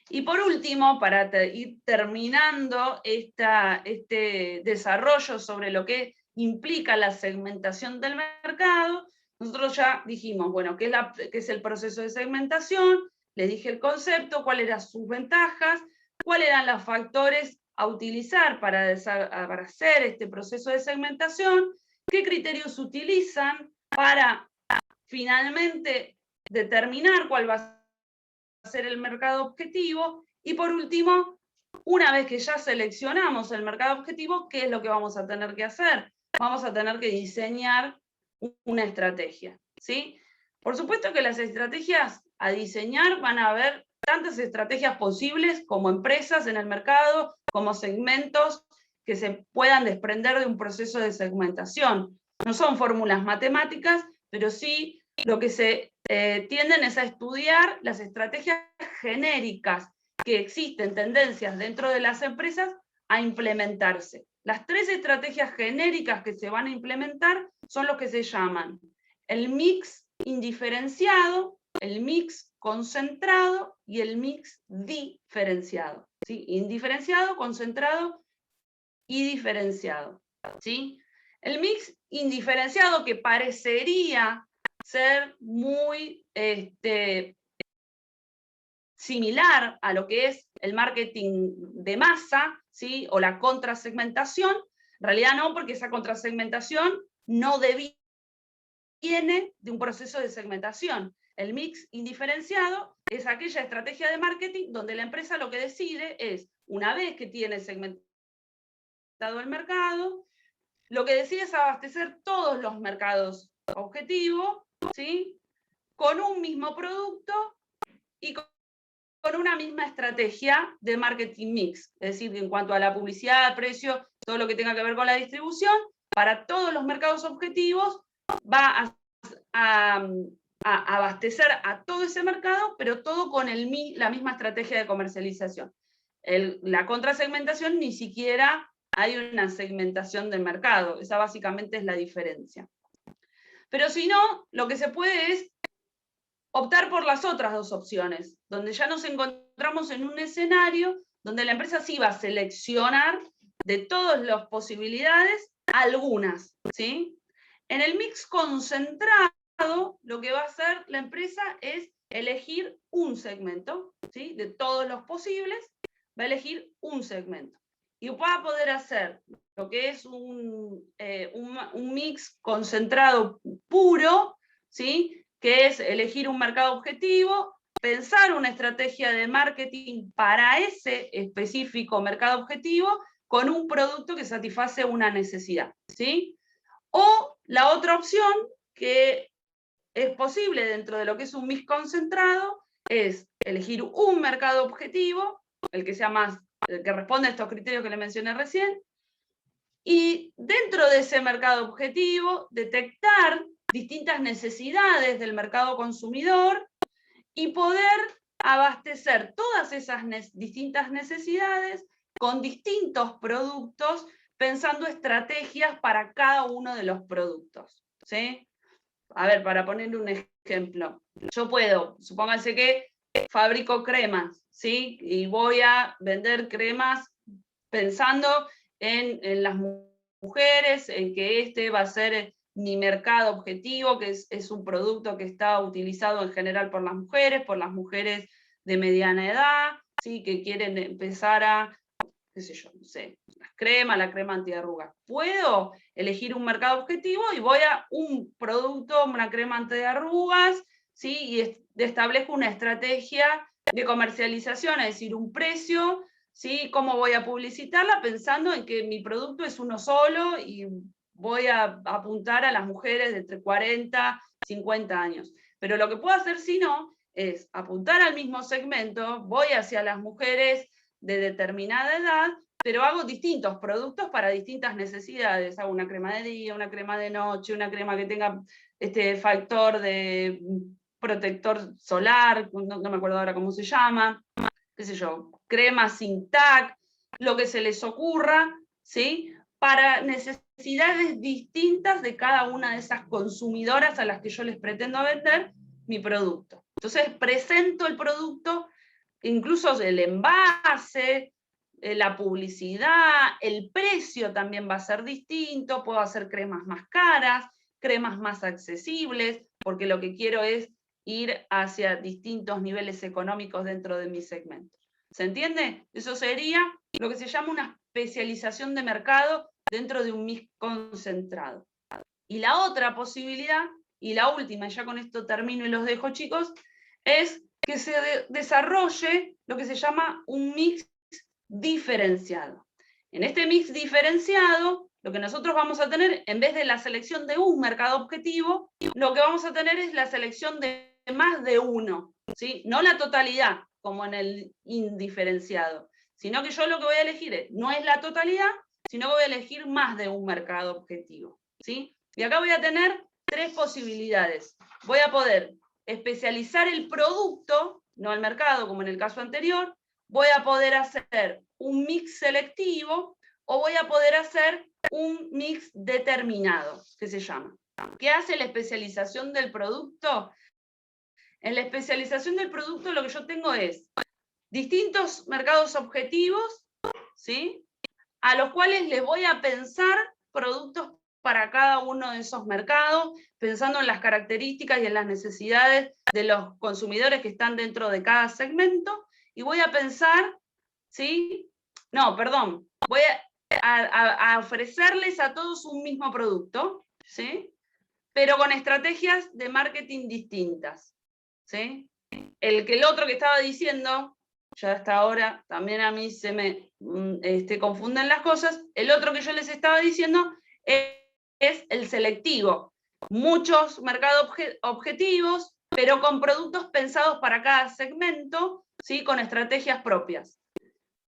Y por último, para ir terminando este desarrollo sobre lo que implica la segmentación del mercado, nosotros ya dijimos, bueno, qué es el proceso de segmentación, les dije el concepto, cuáles eran sus ventajas, cuáles eran los factores a utilizar para hacer este proceso de segmentación, qué criterios utilizan para finalmente determinar cuál va a ser el mercado objetivo, y por último, una vez que ya seleccionamos el mercado objetivo, ¿qué es lo que vamos a tener que hacer? Vamos a tener que diseñar una estrategia, ¿sí? Por supuesto que las estrategias a diseñar van a haber tantas estrategias posibles como empresas en el mercado, como segmentos que se puedan desprender de un proceso de segmentación. No son fórmulas matemáticas, pero sí lo que se tienden es a estudiar las estrategias genéricas que existen, tendencias dentro de las empresas a implementarse. Las 3 estrategias genéricas que se van a implementar son lo que se llaman el mix indiferenciado, el mix concentrado y el mix diferenciado, ¿sí? Indiferenciado, concentrado y diferenciado, ¿sí? El mix indiferenciado, que parecería ser muy similar a lo que es el marketing de masa, ¿sí? O la contrasegmentación, en realidad no, porque esa contrasegmentación no viene de un proceso de segmentación. El mix indiferenciado es aquella estrategia de marketing donde la empresa lo que decide es, una vez que tiene segmentado el mercado, lo que decide es abastecer todos los mercados objetivos, ¿sí? Con un mismo producto y con una misma estrategia de marketing mix. Es decir, en cuanto a la publicidad, precio, todo lo que tenga que ver con la distribución, para todos los mercados objetivos va a abastecer a todo ese mercado, pero todo con la misma estrategia de comercialización. La contrasegmentación ni siquiera hay una segmentación del mercado, esa básicamente es la diferencia. Pero si no, lo que se puede es optar por las otras 2 opciones, donde ya nos encontramos en un escenario donde la empresa sí va a seleccionar de todas las posibilidades algunas, ¿sí? En el mix concentrado, lo que va a hacer la empresa es elegir un segmento, ¿sí? De todos los posibles, va a elegir un segmento. Y va a poder hacer lo que es un mix concentrado puro, ¿sí? Que es elegir un mercado objetivo, pensar una estrategia de marketing para ese específico mercado objetivo con un producto que satisface una necesidad, ¿sí? O la otra opción, que es posible dentro de lo que es un mix concentrado, es elegir un mercado objetivo, el que sea más, el que responde a estos criterios que le mencioné recién, y dentro de ese mercado objetivo detectar distintas necesidades del mercado consumidor y poder abastecer todas esas distintas necesidades con distintos productos, pensando estrategias para cada uno de los productos, ¿sí? A ver, para poner un ejemplo, yo puedo, supónganse que fabrico cremas, ¿sí? Y voy a vender cremas pensando en las mujeres, en que este va a ser mi mercado objetivo, que es un producto que está utilizado en general por las mujeres de mediana edad, ¿sí? Que quieren empezar a, qué sé yo, no sé, la crema antiarrugas. Puedo elegir un mercado objetivo y voy a un producto, una crema antiarrugas, ¿sí? Y establezco una estrategia de comercialización, es decir, un precio, ¿sí? Cómo voy a publicitarla pensando en que mi producto es uno solo y voy a apuntar a las mujeres de entre 40 y 50 años. Pero lo que puedo hacer si no es apuntar al mismo segmento, voy hacia las mujeres de determinada edad, pero hago distintos productos para distintas necesidades. Hago una crema de día, una crema de noche, una crema que tenga este factor de protector solar, no me acuerdo ahora cómo se llama, qué sé yo, crema sin TAC, lo que se les ocurra, ¿sí? Para necesidades distintas de cada una de esas consumidoras a las que yo les pretendo vender mi producto. Entonces presento el producto, incluso el envase, la publicidad, el precio también va a ser distinto, puedo hacer cremas más caras, cremas más accesibles, porque lo que quiero es ir hacia distintos niveles económicos dentro de mi segmento. ¿Se entiende? Eso sería lo que se llama una especialización de mercado dentro de un mix concentrado. Y la otra posibilidad y la última, y ya con esto termino y los dejo, chicos, es que se desarrolle lo que se llama un mix diferenciado. En este mix diferenciado, lo que nosotros vamos a tener, en vez de la selección de un mercado objetivo, lo que vamos a tener es la selección de más de uno, ¿sí? No la totalidad, como en el indiferenciado, sino que yo lo que voy a elegir no es la totalidad, sino que voy a elegir más de un mercado objetivo, ¿sí? Y acá voy a tener 3 posibilidades. Voy a poder especializar el producto, no el mercado, como en el caso anterior. Voy a poder hacer un mix selectivo o voy a poder hacer un mix determinado, que se llama. ¿Qué hace la especialización del producto? En la especialización del producto lo que yo tengo es distintos mercados objetivos, ¿sí? A los cuales les voy a pensar productos para cada uno de esos mercados, pensando en las características y en las necesidades de los consumidores que están dentro de cada segmento, y voy a pensar, ¿sí? No, perdón, voy a ofrecerles a todos un mismo producto, ¿sí? Pero con estrategias de marketing distintas, ¿sí? El otro que estaba diciendo, ya hasta ahora también a mí se me confunden las cosas, el otro que yo les estaba diciendo es el selectivo. Muchos mercados objetivos, pero con productos pensados para cada segmento, ¿sí? Con estrategias propias.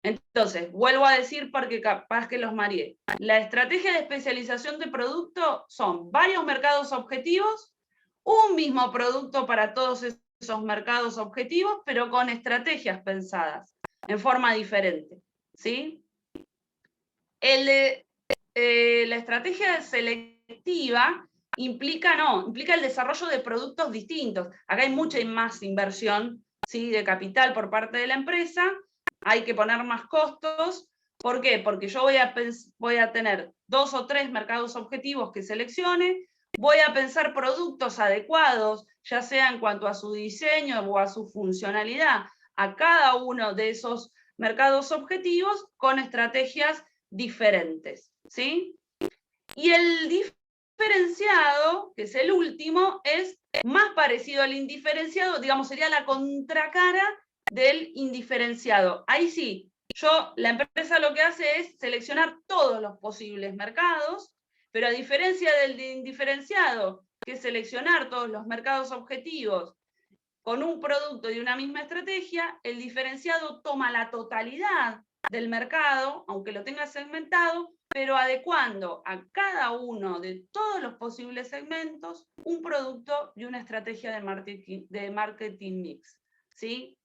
Entonces, vuelvo a decir porque capaz que los mareé. La estrategia de especialización de producto son varios mercados objetivos, un mismo producto para todos esos mercados objetivos, pero con estrategias pensadas en forma diferente, ¿sí? La estrategia selectiva implica el desarrollo de productos distintos. Acá hay mucha más inversión, ¿sí? De capital por parte de la empresa, hay que poner más costos. ¿Por qué? Porque yo voy a tener 2 o 3 mercados objetivos que seleccione, voy a pensar productos adecuados, ya sea en cuanto a su diseño o a su funcionalidad, a cada uno de esos mercados objetivos con estrategias diferentes, ¿sí? Y el diferenciado, que es el último, es más parecido al indiferenciado, digamos, sería la contracara del indiferenciado. Ahí sí, la empresa lo que hace es seleccionar todos los posibles mercados, pero a diferencia del indiferenciado, que es seleccionar todos los mercados objetivos con un producto y una misma estrategia, el diferenciado toma la totalidad del mercado, aunque lo tenga segmentado, pero adecuando a cada uno de todos los posibles segmentos un producto y una estrategia de marketing mix, ¿sí?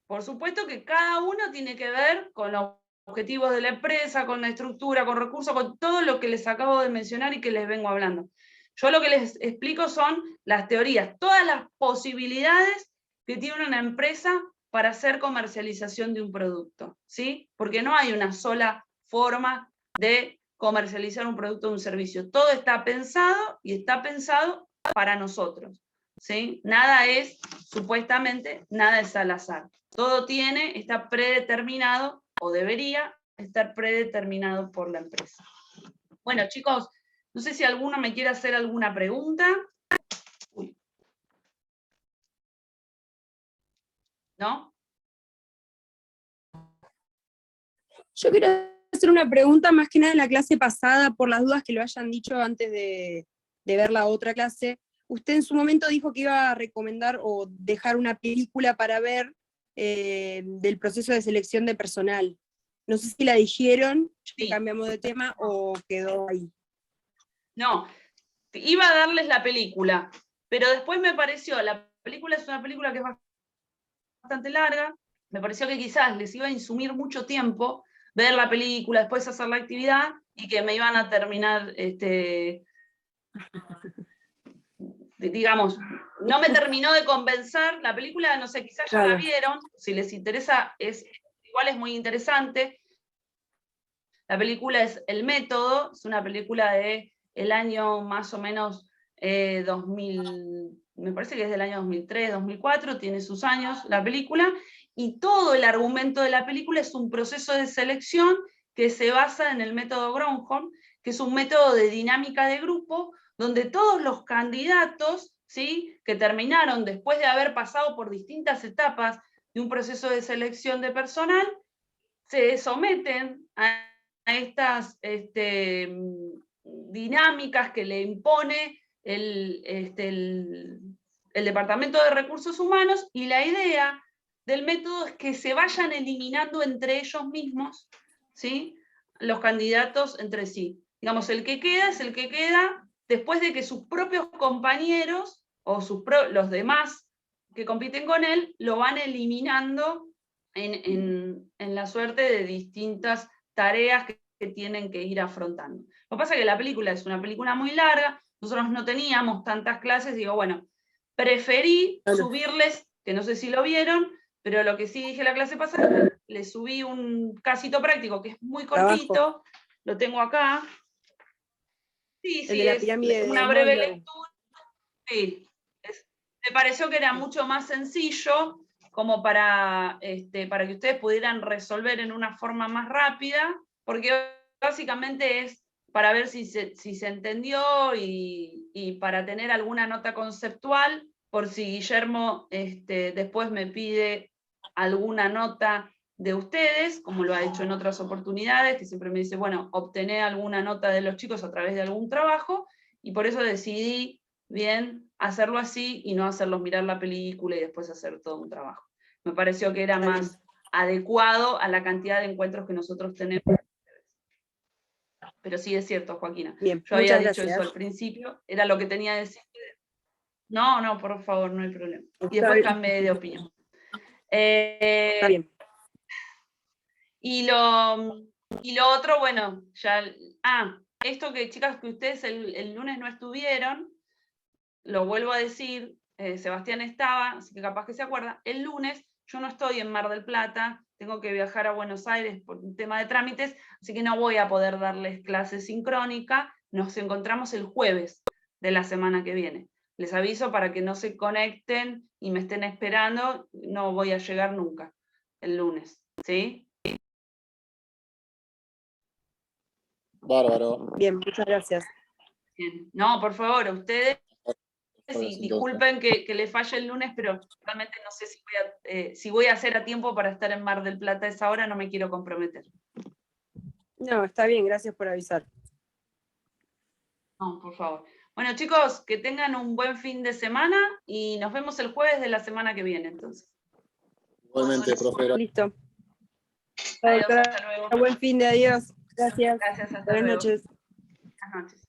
Por supuesto que cada uno tiene que ver con los objetivos de la empresa, con la estructura, con recursos, con todo lo que les acabo de mencionar y que les vengo hablando. Yo lo que les explico son las teorías, todas las posibilidades que tiene una empresa para hacer comercialización de un producto, ¿sí? Porque no hay una sola forma de comercializar un producto o un servicio. Todo está pensado y está pensado para nosotros, ¿sí? Nada es, supuestamente, nada es al azar. Todo está predeterminado, o debería estar predeterminado por la empresa. Bueno, chicos, no sé si alguno me quiere hacer alguna pregunta. Uy. ¿No? Yo quiero hacer una pregunta más que nada en la clase pasada, por las dudas que lo hayan dicho antes de ver la otra clase. Usted en su momento dijo que iba a recomendar o dejar una película para ver del proceso de selección de personal. No sé si la dijeron, Sí. cambiamos de tema o quedó ahí. No, iba a darles la película, pero después me pareció, la película es una película que es bastante larga, me pareció que quizás les iba a insumir mucho tiempo ver la película, después hacer la actividad, y que me iban a terminar, digamos, no me terminó de convencer. La película, no sé, quizás ya la vieron, si les interesa, igual es muy interesante. La película es El Método, es una película del año más o menos 2000, me parece que es del año 2003, 2004, tiene sus años la película, y todo el argumento de la película es un proceso de selección que se basa en el método Gronholm, que es un método de dinámica de grupo, donde todos los candidatos, ¿sí?, que terminaron después de haber pasado por distintas etapas de un proceso de selección de personal, se someten a estas dinámicas que le impone el Departamento de Recursos Humanos, y la idea del método es que se vayan eliminando entre ellos mismos, ¿sí?, los candidatos entre sí. Digamos, el que queda es el que queda después de que sus propios compañeros o los demás que compiten con él lo van eliminando en la suerte de distintas tareas que tienen que ir afrontando. Lo que pasa es que la película es una película muy larga, nosotros no teníamos tantas clases, digo, bueno, preferí subirles, que no sé si lo vieron, pero lo que sí dije la clase pasada, les subí un casito práctico que es muy cortito, lo tengo acá. Sí, El de la pirámide es una de breve Maslow. lectura. Sí, me pareció que era mucho más sencillo, como para que ustedes pudieran resolver en una forma más rápida, porque básicamente es para ver si se entendió y para tener alguna nota conceptual, por si Guillermo después me pide alguna nota de ustedes, como lo ha hecho en otras oportunidades, que siempre me dice, bueno, obtener alguna nota de los chicos a través de algún trabajo, y por eso decidí bien hacerlo así y no hacerlos mirar la película y después hacer todo un trabajo. Me pareció que era más adecuado a la cantidad de encuentros que nosotros tenemos. Pero sí es cierto, Joaquina. Bien, Yo había muchas dicho gracias. eso al principio, era lo que tenía que decir. No, por favor, no hay problema. Y Está después bien. cambié de opinión. Está bien. Y lo otro, bueno, ya... esto que, chicas, que ustedes el lunes no estuvieron, lo vuelvo a decir, Sebastián estaba, así que capaz que se acuerda, el lunes yo no estoy en Mar del Plata, tengo que viajar a Buenos Aires por un tema de trámites, así que no voy a poder darles clase sincrónica, nos encontramos el jueves de la semana que viene. Les aviso para que no se conecten y me estén esperando, no voy a llegar nunca el lunes, ¿sí? Bárbaro. Bien, muchas gracias. Bien. No, por favor, a ustedes. Sí, Entonces. disculpen que le falle el lunes, pero realmente no sé si voy a hacer a tiempo para estar en Mar del Plata a esa hora, no me quiero comprometer. No, está bien, gracias por avisar. No, por favor. Bueno, chicos, que tengan un buen fin de semana y nos vemos el jueves de la semana que viene, entonces. Igualmente, profe. Listo. Adiós, Doctora, hasta luego. buen fin de adiós. Gracias. Gracias, hasta Buenas luego. noches. Buenas noches.